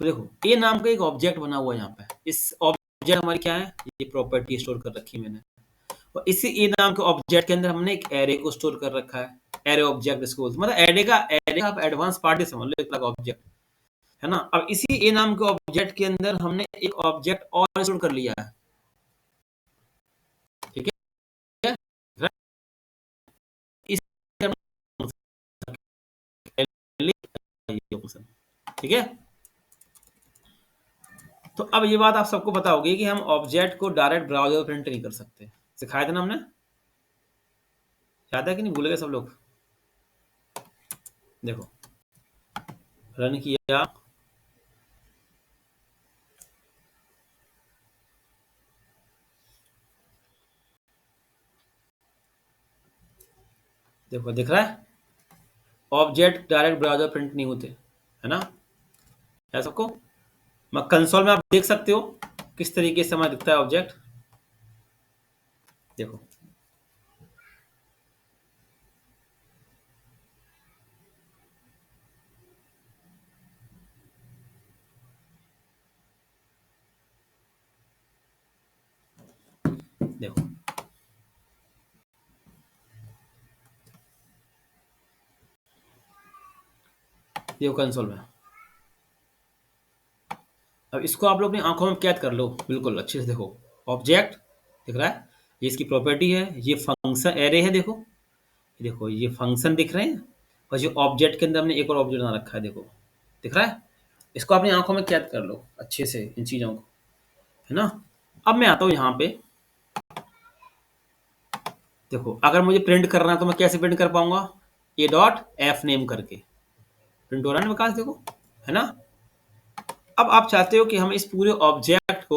तो देखो ए नाम का एक ऑब्जेक्ट बना हुआ है यहाँ पे, इस ऑब्जेक्ट हमारी क्या है, ये प्रॉपर्टी स्टोर कर रखी है मैंने, और इसी ए नाम के ऑब्जेक्ट के अंदर हमने एक एरे को स्टोर कर रखा है, एरे ऑब्जेक्ट इसको बोलते हैं। मतलब एरे का आप एडवांस पार्ट ही समझ लो, एक ऑब्जेक्ट है ना। अब इसी ए नाम के ऑब्जेक्ट के अंदर हमने एक ऑब्जेक्ट और स्टोर कर लिया है, ठीक है। इस ठीक है। तो अब ये बात आप सबको पता होगी कि हम ऑब्जेक्ट को डायरेक्ट ब्राउजर प्रिंट नहीं कर सकते, सिखाया था ना हमने, याद है कि नहीं, भूल गए सब लोग। देखो रन किया, देखो दिख रहा है, ऑब्जेक्ट डायरेक्ट ब्राउजर प्रिंट नहीं होते, है ना, है सबको। कंसोल में आप देख सकते हो किस तरीके से हमारा दिखता है ऑब्जेक्ट, देखो देखो देखो कंसोल में। अब इसको आप लोग अपनी आंखों में कैद कर लो बिल्कुल अच्छे से, देखो ऑब्जेक्ट दिख रहा है, ये इसकी प्रॉपर्टी है, ये फंक्शन एरे है, देखो ये फंक्शन दिख रहे हैं, और जो ऑब्जेक्ट के अंदर हमने एक और ऑब्जेक्ट बना रखा है, देखो दिख रहा है। इसको अपनी आंखों में कैद कर लो अच्छे से इन चीजों को, है ना। अब मैं आता हूँ यहाँ पे, देखो अगर मुझे प्रिंट करना है तो मैं कैसे प्रिंट कर पाऊंगा, ए डॉट एफ नेम करके प्रिंट हो रहा है ना विकास, देखो है ना। अब आप चाहते हो कि हम इस पूरे ऑब्जेक्ट को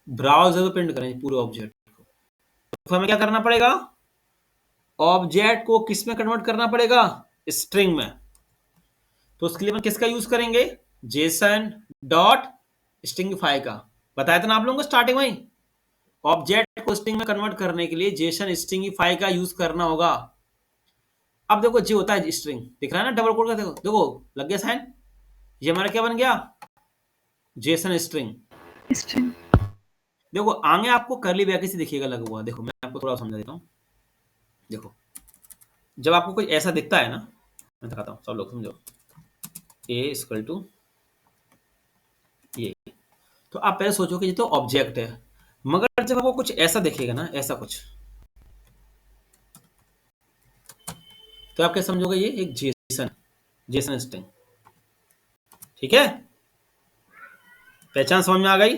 ब्राउजर में प्रिंट करें, पूरे ऑब्जेक्ट को, तो हमें क्या करना पड़ेगा, ऑब्जेक्ट को किस में कन्वर्ट करना पड़ेगा, स्ट्रिंग में। तो उसके लिए हम किसका यूज करेंगे, जेसन डॉट स्ट्रिंगिफाई का, बताया था ना आप लोगों को स्टार्टिंग में ही। ऑब्जेक्ट को स्ट्रिंग में कन्वर्ट करने के लिए जेसन स्ट्रिंगिफाई का यूज करना होगा। अब देखो जी होता है स्ट्रिंग, दिख रहा है ना डबल कोड का, देखो देखो लग गया साइन, ये हमारा क्या बन गया, जेसन स्ट्रिंग। स्ट्रिंग। देखो आगे आपको करली ब्रैकेट से दिखेगा लगा हुआ, देखो मैं आपको थोड़ा समझा देता हूँ। देखो जब आपको कुछ ऐसा दिखता है ना, मैं दिखाता हूँ सब लोग समझो, ए इक्वल टू ये, तो आप पहले सोचो कि ये तो ऑब्जेक्ट है, मगर जब आपको कुछ ऐसा दिखेगा ना, ऐसा कुछ, तो आप क्या समझोगे, ये एक जेसन, जेसन स्ट्रिंग, ठीक है। पहचान समझ में आ गई।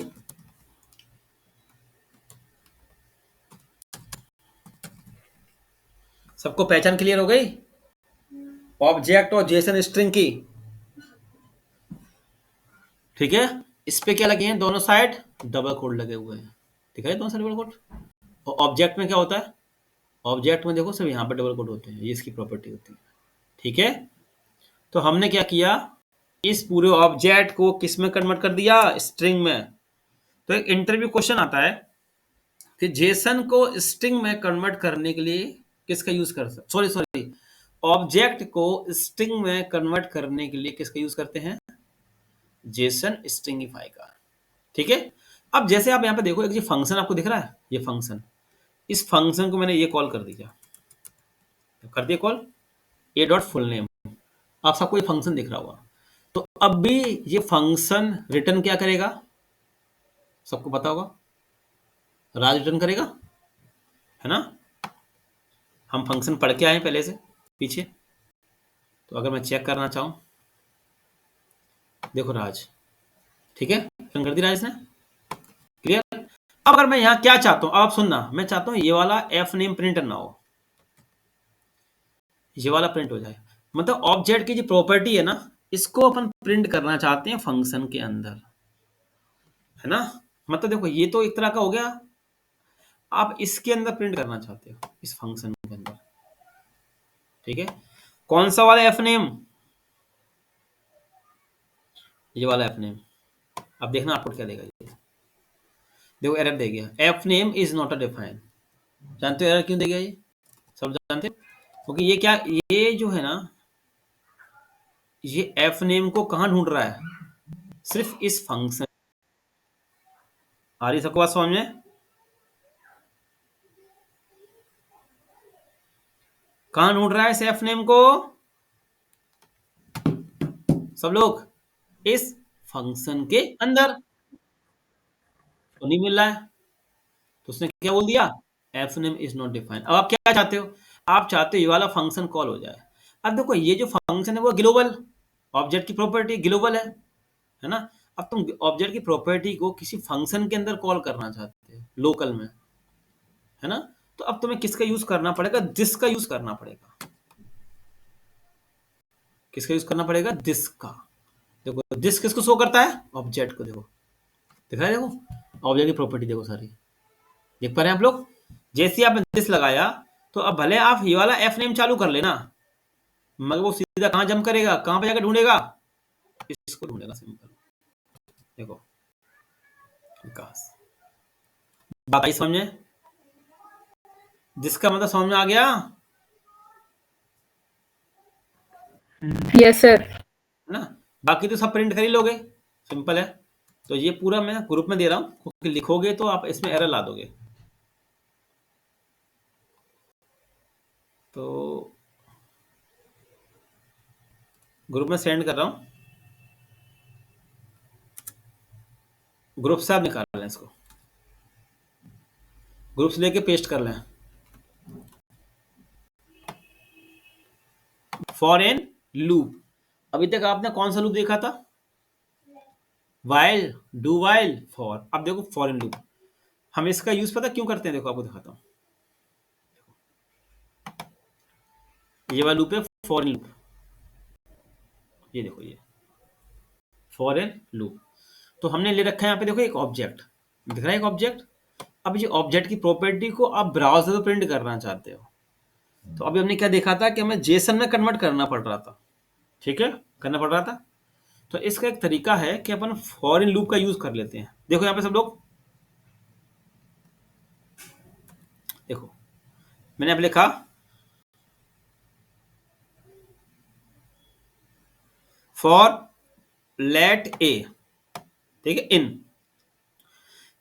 सबको पहचान क्लियर हो गई ऑब्जेक्ट और जेसन स्ट्रिंग की, ठीक है। इस पे क्या लगे हैं, दोनों साइड डबल कोड लगे हुए हैं, ठीक है, दोनों साइड डबल कोड। और ऑब्जेक्ट में क्या होता है, ऑब्जेक्ट में देखो सब यहाँ पर डबल कोड होते हैं, ये इसकी प्रॉपर्टी होती है, ठीक है। तो हमने क्या किया, इस पूरे ऑब्जेक्ट को किस में कन्वर्ट कर दिया, स्ट्रिंग में। तो एक इंटरव्यू क्वेश्चन आता है कि जेसन को स्ट्रिंग में कन्वर्ट करने के लिए किसका यूज कर सकते, सॉरी ऑब्जेक्ट को स्ट्रिंग में कन्वर्ट करने के लिए किसका यूज करते हैं, जेसन स्ट्रिंगिफाई का, ठीक है। अब जैसे आप यहाँ पे देखो, एक ये फंक्शन आपको दिख रहा है, ये फंक्शन, इस फंक्शन को मैंने ये कॉल कर दिया, कर दिया कॉल, ए डॉट फुल नेम, आप सबको ये फंक्शन दिख रहा होगा। तो अब भी ये फंक्शन रिटर्न क्या करेगा, सबको पता होगा, राज रिटर्न करेगा, है ना। हम फंक्शन पढ़ के आए पहले से पीछे, तो अगर मैं चेक करना चाहूं, देखो राज, ठीक है, रिटर्न कर दी राज ने, क्लियर। अब अगर मैं यहां क्या चाहता हूं, आप सुनना, मैं चाहता हूं ये वाला एफ नेम प्रिंट ना हो, ये वाला प्रिंट हो जाए। मतलब ऑब्जेक्ट की जो प्रॉपर्टी है ना, इसको अपन प्रिंट करना चाहते हैं फंक्शन के अंदर, है ना। मतलब देखो ये तो एक तरह का हो गया, आप इसके अंदर प्रिंट करना चाहते हो, इस फंक्शन के अंदर, ठीक है। कौन सा वाला एफ नेम, ये वाला एफ नेम। अब देखना आउटपुट क्या देगा ये, देखो एरर दे गया, F name is not a define. जानते हो एरर क्यों दे गया ये, सब जानते हो, क्योंकि ये क्या, ये जो है ना, ये एफ नेम को कहां ढूंढ रहा है, सिर्फ इस फंक्शन। आ रही सबको बात समझ में? कहां ढूंढ रहा है सेफ नेम को सब लोग? इस फंक्शन के अंदर तो नहीं मिल रहा है, तो उसने क्या बोल दिया, F name is not defined. अब आप क्या चाहते हो, आप चाहते हो ये वाला फंक्शन कॉल हो जाए। अब देखो ये जो फंक्शन है वो ग्लोबल, ऑब्जेक्ट की प्रॉपर्टी ग्लोबल है ना। अब तुम ऑब्जेक्ट की प्रॉपर्टी को किसी फंक्शन के अंदर कॉल करना चाहते हो लोकल में, है ना। तो अब तुम्हें किसका यूज करना पड़ेगा, दिस का यूज करना पड़ेगा। किसका यूज करना पड़ेगा, दिस का। देखो दिस किसको शो करता है, ऑब्जेक्ट को। देखो दिखा है, देखो ऑब्जेक्ट की प्रॉपर्टी देखो सारी, देख पा रहे हैं आप लोग। जैसे ही आपने दिस लगाया तो अब भले आप ये वाला एफ नेम चालू कर लेना, मगर वो सीधा कहां जंप करेगा, कहां पे जाकर ढूंढेगा, इसको ढूंढेगा सिंपल। देखो विकास, बात आई समझ में? जिसका मतलब समझ में आ गया, यस सर। है ना। बाकी तो सब प्रिंट कर ही लोगे, सिंपल है। तो ये पूरा मैं ग्रुप में दे रहा हूँ, क्योंकि लिखोगे तो आप इसमें एरर ला दोगे। तो ग्रुप में सेंड कर रहा हूँ, ग्रुप से आप निकाल लें इसको, ग्रुप से लेके पेस्ट कर लें। फॉर एन लूप, अभी तक आपने कौन सा लूप देखा था, वाइल, डू वाइल, फॉर। अब देखो फॉर एन लूप, हम इसका यूज पता क्यों करते हैं, देखो आपको दिखाता हूँ। ये वाला लूप है फॉर एन लूप, ये देखो ये फॉर एन लूप। तो हमने ले रखा है यहाँ पे, देखो एक ऑब्जेक्ट दिख रहा है, एक ऑब्जेक्ट। अब ये ऑब्जेक्ट की प्रॉपर्टी को आप ब्राउजर में प्रिंट करना चाहते हो, तो अभी हमने क्या देखा था कि हमें जेसन में कन्वर्ट करना पड़ रहा था, ठीक है, करना पड़ रहा था। तो इसका एक तरीका है कि अपन फॉर इन लूप का यूज कर लेते हैं। देखो यहाँ पे सब लोग, देखो मैंने अब लिखा फॉर लेट ए, ठीक है,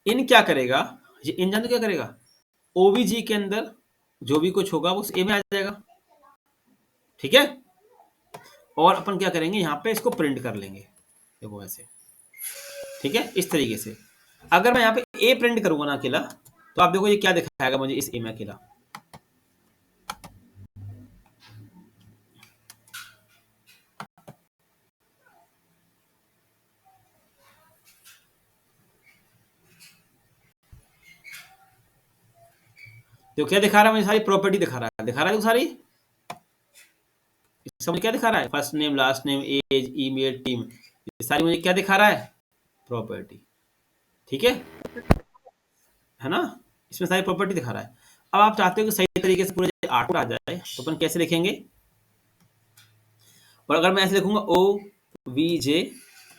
इन क्या करेगा, ये इन जानते क्या करेगा, ओबीजी के अंदर जो भी कुछ होगा वो उस ए में आ जाएगा, ठीक है। और अपन क्या करेंगे, यहाँ पे इसको प्रिंट कर लेंगे, देखो ऐसे, ठीक है, इस तरीके से। अगर मैं यहाँ पे ए प्रिंट करूंगा ना अकेला, तो आप देखो ये क्या दिखाएगा मुझे इस ए में अकेला, देखो क्या दिखा रहा है मुझे, सारी प्रॉपर्टी दिखा रहा है, देखो सारी, समझ क्या दिखा रहा है, first name, last name, age, email, team, ये सारी मुझे क्या दिखा रहा है, प्रॉपर्टी, ठीक है ना। इसमें सारी प्रॉपर्टी दिखा रहा है। अब आप चाहते हो कि सही तरीके से पूरे आउटपुट आ जाए, तो अपन कैसे लिखेंगे, और अगर मैं ऐसे लिखूंगा ओ वी जे,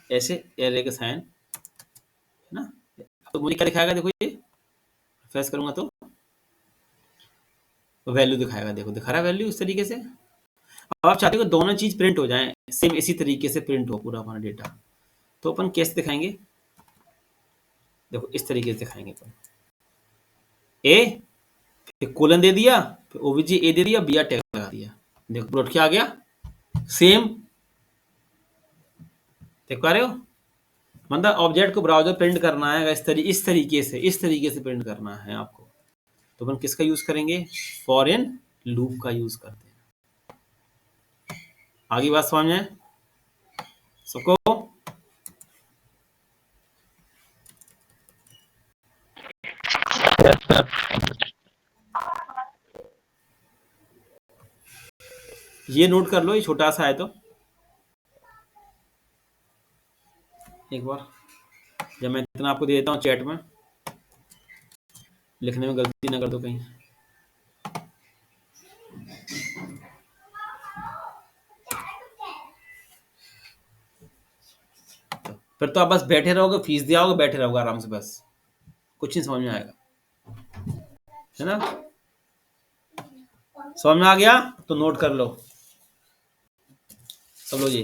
ऐसे एरे का साइन, है ना, तो मुझे क्या दिखाएगा, देखो ये प्रेस करूंगा तो वैल्यू दिखाएगा, देखो दिखा रहा है वैल्यू इस तरीके से। अब आप चाहते हो कि दोनों चीज प्रिंट हो जाएं, सेम इसी तरीके से प्रिंट हो पूरा हमारा डेटा, तो अपन कैसे दिखाएंगे, देखो इस तरीके से दिखाएंगे अपन, ए फिर कोलन दे दिया, फिर ओबीजी ए दे दिया, बी आर टैग लगा दिया, देखो प्लॉट क्या आ गया, सेम, देख पा रहे हो। मतलब ऑब्जेक्ट को ब्राउजर प्रिंट करना है इस तरीके से प्रिंट करना है आपको, तो अपन किसका यूज करेंगे, फॉर इन लूप का यूज करते हैं। आगे बात समझ में सबको, ये नोट कर लो, ये छोटा सा है तो एक बार जब मैं इतना आपको दे देता हूँ चैट में, लिखने में गलती ना कर दो कहीं। फिर तो आप बस बैठे रहोगे, फीस दिया होगा, बैठे रहोगे आराम से, बस कुछ नहीं समझ में आएगा, है ना। समझ में आ गया तो नोट कर लो सब लोग, ये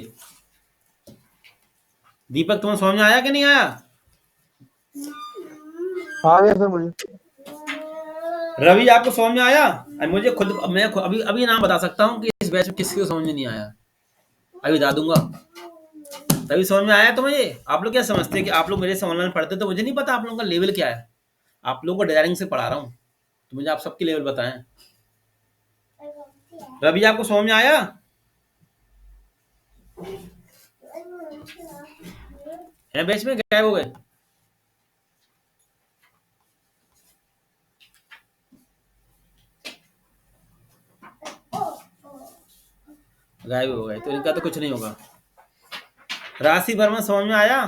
दीपक तुम्हें समझ में आया कि नहीं आया? आ गया सर मुझे। रवि आपको समझ में आया? मुझे खुद अभी अभी नाम बता सकता हूँ कि इस बैच में किसी को समझ में नहीं आया, अभी बता दूंगा। तभी समझ में आया तुम्हें ये? आप लोग क्या समझते हैं कि आप लोग मेरे से ऑनलाइन पढ़ते, तो मुझे नहीं पता आप लोगों का लेवल क्या है। आप लोगों को डिजाइनिंग से पढ़ा रहा हूँ, तो मुझे आप सबकी लेवल बताएं। रवि आपको समझ में आया? है बैच में गायब हो गए? गायब हो गए तो इनका तो कुछ नहीं होगा। राशि वर्मा समझ में आया?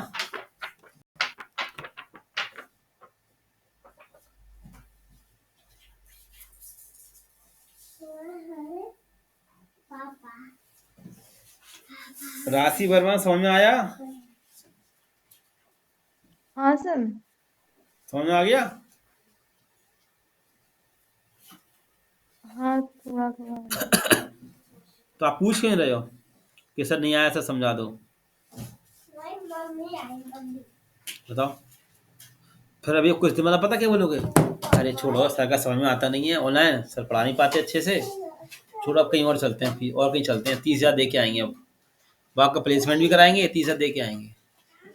राशि वर्मा समझ में आया? हाँ सर। समझ में आ गया? हाँ थोड़ा थोड़ा। तो आप पूछ क्यों रहे हो कि सर नहीं आया, सर समझा दो? बताओ। फिर अभी कुछ दिन मतलब पता क्या बोलोगे, अरे छोड़ो सर का समझ में आता नहीं है, ऑनलाइन सर पढ़ा नहीं पाते अच्छे से, छोड़ो अब कहीं और चलते हैं, और कहीं चलते हैं, 30,000 दे के आएंगे, अब वहाँ का प्लेसमेंट भी कराएंगे, 30,000 दे के आएंगे,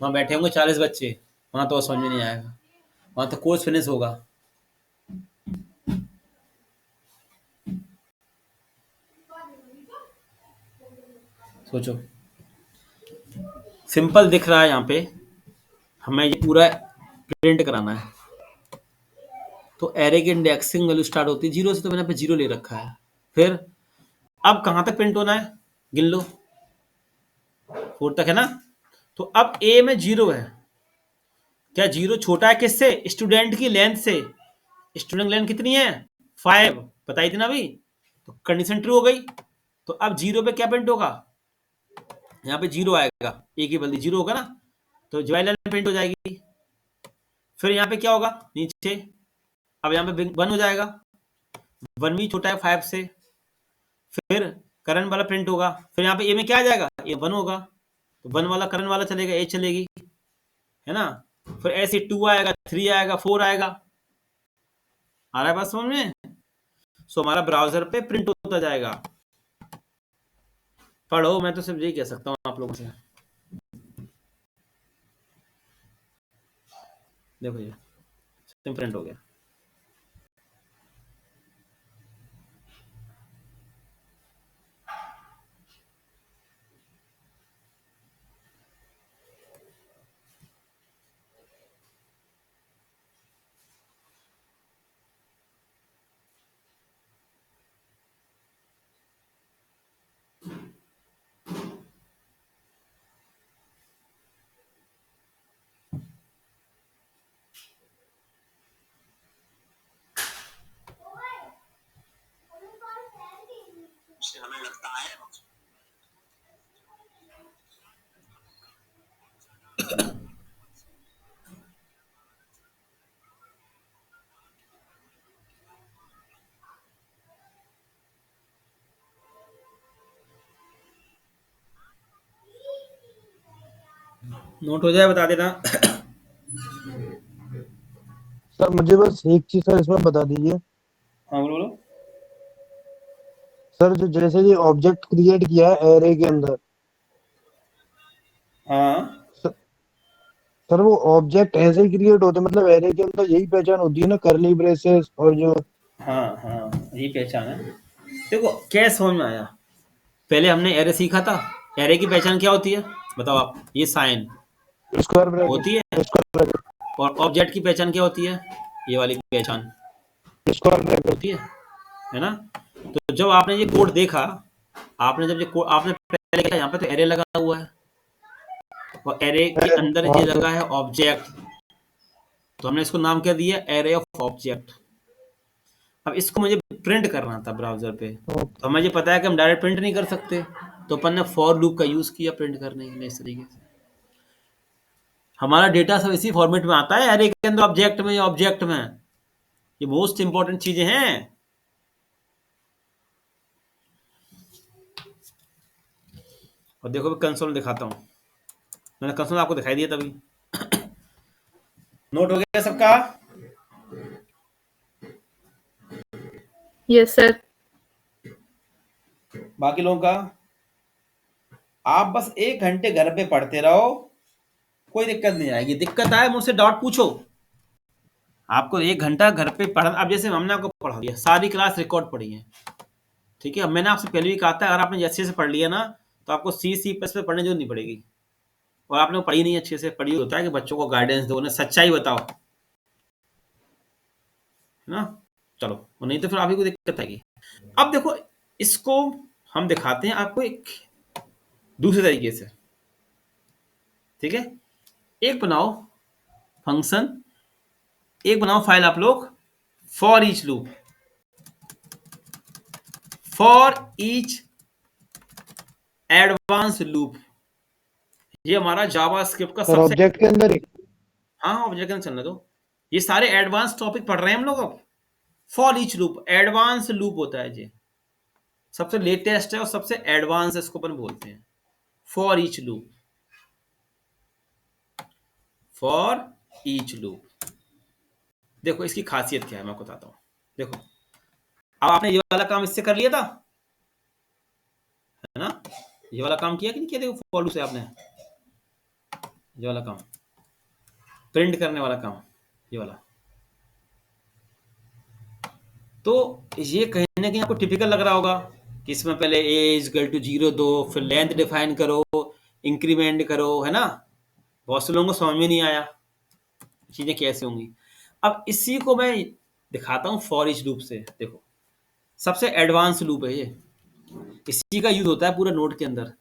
वहाँ बैठे होंगे 40 बच्चे, वहाँ तो समझ में नहीं आएगा, वहाँ तो कोर्स फिनिश होगा। सोचो, सिंपल दिख रहा है यहाँ पे, हमें ये पूरा प्रिंट कराना है। तो एरे की इंडेक्सिंग वैल्यू स्टार्ट होती है 0 से, तो मैंने यहाँ पे 0 ले रखा है। फिर अब कहाँ तक प्रिंट होना है, गिन लो, 4 तक है ना। तो अब ए में 0 है, क्या 0 छोटा है किससे, स्टूडेंट की लेंथ से। स्टूडेंट लेंथ कितनी है, 5 बताई थी ना अभी, तो कंडीशन ट्रू हो गई। तो अब 0 पे क्या प्रिंट होगा, यहाँ पे 0 आएगा, ए की बल्कि 0 होगा ना, तो ज्वाइल लाइन प्रिंट हो जाएगी। फिर यहाँ पे क्या होगा नीचे, अब यहाँ पे 1 हो जाएगा, 1 भी छोटा है 5 से। फिर करंट वाला प्रिंट होगा, फिर यहाँ पे ए में क्या आ जाएगा, ए 1 होगा, तो 1 वाला करंट वाला चलेगा, ए चलेगी, है ना। फिर ऐसे 2 आएगा, 3 आएगा, 4 आएगा। आ रहा है बात समझ में? सो हमारा ब्राउजर पे प्रिंट होता जाएगा। पढ़ो, मैं तो सिर्फ यही कह सकता हूँ आप लोगों से। देखो ये सिम प्रिंट हो गया। हमें लगता है नोट हो जाए, बता देना। सर मुझे बस एक चीज सर इसमें बता दीजिए। हाँ बोलो बोलो। सर जो जैसे ये ऑब्जेक्ट क्रिएट किया है एरे के अंदर, हाँ सर, सर वो ऑब्जेक्ट ऐसे ही क्रिएट होते हैं, मतलब एरे के अंदर यही पहचान होती है ना, करली ब्रेसेस और जो। हाँ हाँ यही पहचान है। देखो क्या समझ में आया, पहले हमने एरे सीखा था, एरे की पहचान क्या होती है बताओ आप, ये साइन स्क्वायर ब्रैकेट, होती है, स्क्वायर ब्रैकेट, और ऑब्जेक्ट की पहचान क्या होती है, ये वाली पहचान स्क्वायर ब्रैकेट। होती है ना। तो जब आपने ये कोड देखा, आपने जब ये कोड आपने पहले देखा, यहाँ पे तो एरे लगा हुआ है, और एरे के अंदर हाँ ये सर। लगा है ऑब्जेक्ट, तो हमने इसको नाम क्या दिया, एरे ऑफ ऑब्जेक्ट। अब इसको मुझे प्रिंट करना था ब्राउजर पे, तो मुझे पता है कि हम डायरेक्ट प्रिंट नहीं कर सकते, तो अपन ने फॉर लूप का यूज किया प्रिंट करने के लिए। इस तरीके से हमारा डेटा सब इसी फॉर्मेट में आता है, एरे के अंदर ऑब्जेक्ट में या ऑब्जेक्ट में। ये मोस्ट इंपॉर्टेंट चीजें हैं। और देखो मैं कंसोल दिखाता हूँ, मैंने कंसोल आपको दिखाई दिया तभी। नोट हो गया सबका? Yes sir. बाकी लोगों का? आप बस 1 घंटे घर पे पढ़ते रहो, कोई दिक्कत नहीं आएगी। दिक्कत आए मुझसे डाउट पूछो। आपको 1 घंटा घर पे पढ़, अब जैसे हमने आपको पढ़ा दिया, सारी क्लास रिकॉर्ड पढ़ी है, ठीक है। अब मैंने आपसे पहले भी कहा था, अगर आपने अच्छे से पढ़ लिया ना तो आपको C++ पे पढ़ने की जरूरत नहीं पड़ेगी। और आपने पढ़ी नहीं अच्छे से, पढ़ी होता है कि बच्चों को गाइडेंस दो, उन्हें सच्चाई बताओ, है ना। चलो, और नहीं तो फिर आप ही को दिक्कत आएगी। अब देखो, इसको हम दिखाते हैं आपको एक दूसरे तरीके से, ठीक है। एक बनाओ फंक्शन, एक बनाओ फाइल आप लोग, for each loop, for each advance loop. ये हमारा जावास्क्रिप्ट का सर सबसे, ऑब्जेक्ट के अंदर ही? हाँ ऑब्जेक्ट में चलने दो, ये सारे एडवांस टॉपिक पढ़ रहे हैं हम लोग अब। For each loop, advance loop होता है ये, सबसे लेटेस्ट है और सबसे एडवांस है, इसको अपन बोलते हैं for each loop. For each loop, देखो इसकी खासियत क्या है मैं आपको बताता हूं। देखो, अब आपने ये वाला काम इससे कर लिया था, है ना। ये वाला काम किया कि नहीं किया? देखो फॉर लूप से आपने ये वाला काम, प्रिंट करने वाला काम, ये वाला। तो ये कहीं ना कहीं आपको टिपिकल लग रहा होगा कि इसमें पहले a इक्वल टू 0 दो, फिर लेंथ डिफाइन करो, इंक्रीमेंट करो, है ना। बहुत से लोगों को समझ में नहीं आया चीजें कैसे होंगी। अब इसी को मैं दिखाता हूँ फॉर ईच लूप से। देखो, सबसे एडवांस लूप है ये, इसी का यूज होता है पूरा नोड के अंदर।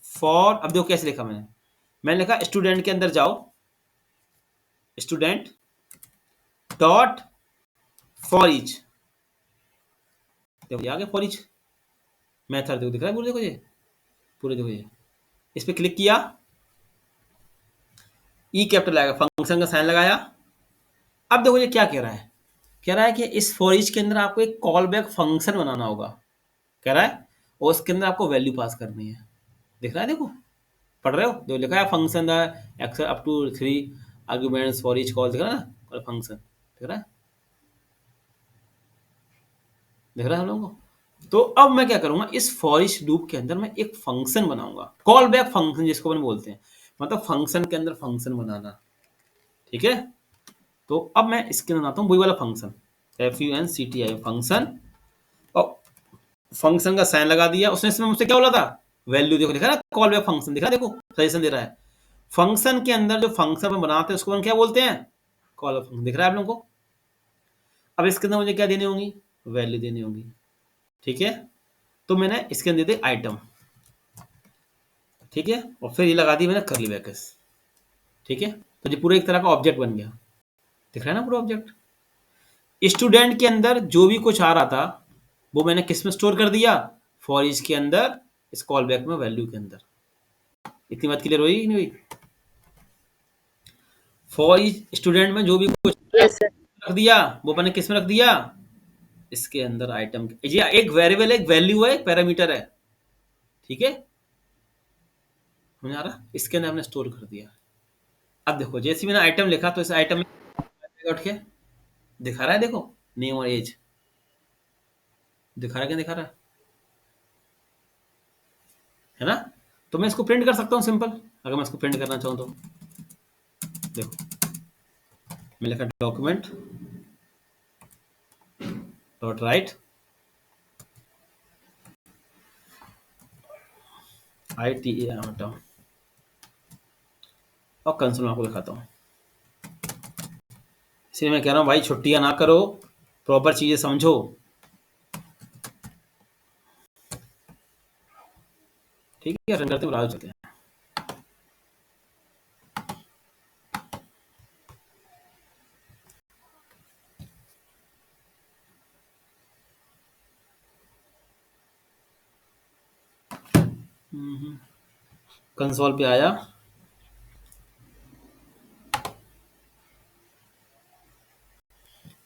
फॉर, अब देखो कैसे लिखा मैंने लिखा स्टूडेंट के अंदर जाओ, स्टूडेंट डॉट फॉर ईच, देखो आ गया फॉर ईच मेथड, देखो दिख रहा है पूरे, देखो ये पूरे, देखो ये, इस पे क्लिक किया, ई कैपिटल आएगा, फंक्शन का साइन लगाया। अब देखो ये क्या कह रहा है कि इस फॉर ईच के अंदर आपको एक कॉल बैक फंक्शन बनाना होगा, कह रहा है, और उसके अंदर आपको वैल्यू पास करनी है। दिख रहा है? देखो पढ़ रहे हो, देखो लिखा है function x up to 3 arguments for each call, दिख रहा है ना, कॉल फंक्शन, दिख रहा है? दिख रहा है हम लोगों को? तो अब मैं क्या करूंगा, इस फॉर ईच लूप के अंदर मैं एक फंक्शन बनाऊंगा, कॉल बैक फंक्शन जिसको अपन बोलते हैं, मतलब फंक्शन के अंदर फंक्शन बनाना, ठीक है। तो अब मैं इसके अंदर आता हूँ वही वाला फंक्शन, FUNCTI फंक्शन, और फंक्शन का साइन लगा दिया उसने। इसमें मुझसे क्या बोला था? वैल्यू, देखो दिखा ना, कॉल बैक फंक्शन दिखा, देखो सजेशन दे रहा है। फंक्शन के अंदर जो फंक्शन में बनाते हैं उसको हम क्या बोलते हैं? कॉल बैक फंक्शन, दिख रहा है आप लोगों को? अब इसके अंदर मुझे क्या देनी होगी? वैल्यू देनी होगी, ठीक है। तो मैंने इसके अंदर दे दी आइटम, ठीक है, और फिर ये लगा दी मैंने करली ब्रैकेट्स, ठीक है। तो ये पूरा एक तरह का ऑब्जेक्ट बन गया, दिख रहा है ना पूरा ऑब्जेक्ट। स्टूडेंट के अंदर जो भी कुछ आ रहा था वो मैंने किस में स्टोर कर दिया? फॉर ईच के अंदर, इस कॉल बैक में वैल्यू के अंदर। इतनी बात क्लियर हुई कि नहीं हुई? फॉर ईच स्टूडेंट में जो भी कुछ यस सर। रख दिया वो मैंने किस में रख दिया? इसके अंदर आइटम, ये एक वेरिएबल है, एक वैल्यू है, एक पैरामीटर है, ठीक है। समझ आ रहा? इसके अंदर हमने स्टोर कर दिया। अब देखो जैसे मैंने आइटम लिखा तो इस आइटम में उठ के दिखा रहा है, देखो नेम और एज दिखा रहा है, क्या दिखा रहा है ना। तो मैं इसको प्रिंट कर सकता हूँ सिंपल, अगर मैं इसको प्रिंट करना चाहूँ तो। देखो मैं लिखा डॉक्यूमेंट डॉट राइट ITAM, और कंसोल में आपको दिखाता हूँ। इसलिए मैं कह रहा हूँ भाई छुट्टियां ना करो, प्रॉपर चीजें समझो, ठीक है। रन करते हुए चलते हैं। कंसोल पे आया,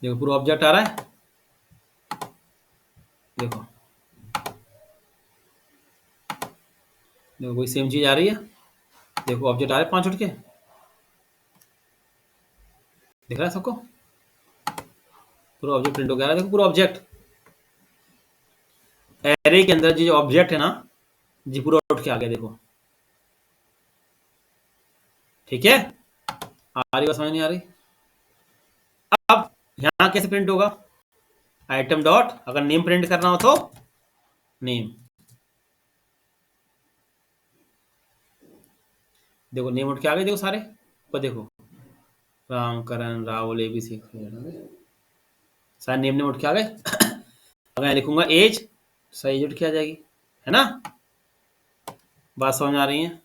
देखो पूरा ऑब्जेक्ट आ रहा है, देखो देखो कोई सेम चीज आ रही है, देखो ऑब्जेक्ट आ रहे 5 उठ के, दिख रहा है सबको? पूरा ऑब्जेक्ट प्रिंट हो गया है, देखो पूरा ऑब्जेक्ट। एरे के अंदर जो ऑब्जेक्ट है ना, जी पूरा उठ के आ गया, देखो। ठीक है, आ रही बात, समझ नहीं आ रही? अब यहाँ कैसे प्रिंट होगा? आइटम डॉट, अगर नेम प्रिंट करना हो तो नेम, देखो नेम उठ के आ गए, देखो सारे। पर देखो राम, करण, राहुल, ABC सारे नेम नेम उठ के आ गए। अगर मैं लिखूंगा एज, सही एज उठ के आ जाएगी, है ना? बात समझ आ रही है?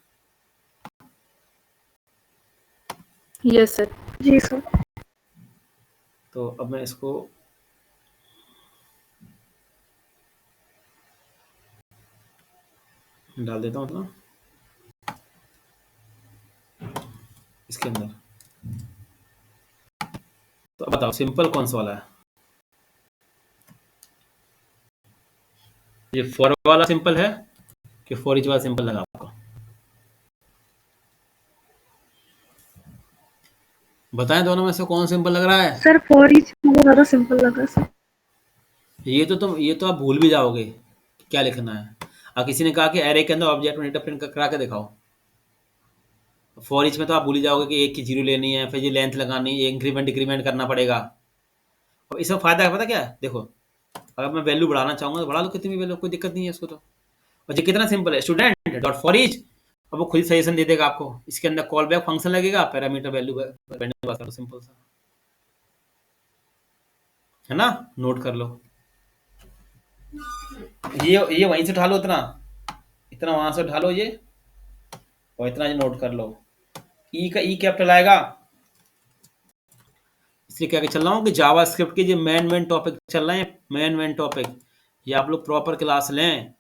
Yes sir. जी सर। तो अब मैं इसको डाल देता हूँ ना इसके अंदर। तो अब बताओ सिंपल कौन सा वाला है? ये फॉर वाला सिंपल है कि फॉर ईच वाला सिंपल लगा आपको? बताएं दोनों में से कौन सिंपल लग रहा है? सर फॉर ईच मुझे ज्यादा सिंपल लगा सर। ये तो आप भूल भी जाओगे क्या लिखना है। और किसी ने कहा कि एरे के अंदर ऑब्जेक्ट में डेटा प्रिंट करा के दिखाओ, फॉर ईच में तो आप भूल ही जाओगे कि एक की जीरो लेनी है, फिर ये लेंथ लगानी है, इंक्रीमेंट डिक्रीमेंट करना पड़ेगा। और इसमें फायदा है पता क्या है? देखो अगर मैं वैल्यू बढ़ाना चाहूंगा तो बढ़ा लो कितनी भी वैल्यू, कोई दिक्कत नहीं है इसको तो। और ये कितना सिंपल है, स्टूडेंट डॉट फॉर ईच, अब वो खुद सजेशन दे देगा आपको। इसके अंदर कॉल बैक फंक्शन लगेगा, पैरामीटर वैल्यू, सिंपल सा है ना, नोट कर लो। ये वहीं से उठा लो, इतना वहां से उठा लो ये, और इतना ये नोट कर लो। ई का ई कैपिटल आएगा, इसलिए क्या चल रहा हूँ कि जावा स्क्रिप्ट के जो मेन टॉपिक चल रहे हैं, मेन टॉपिक, ये आप लोग प्रॉपर क्लास लें,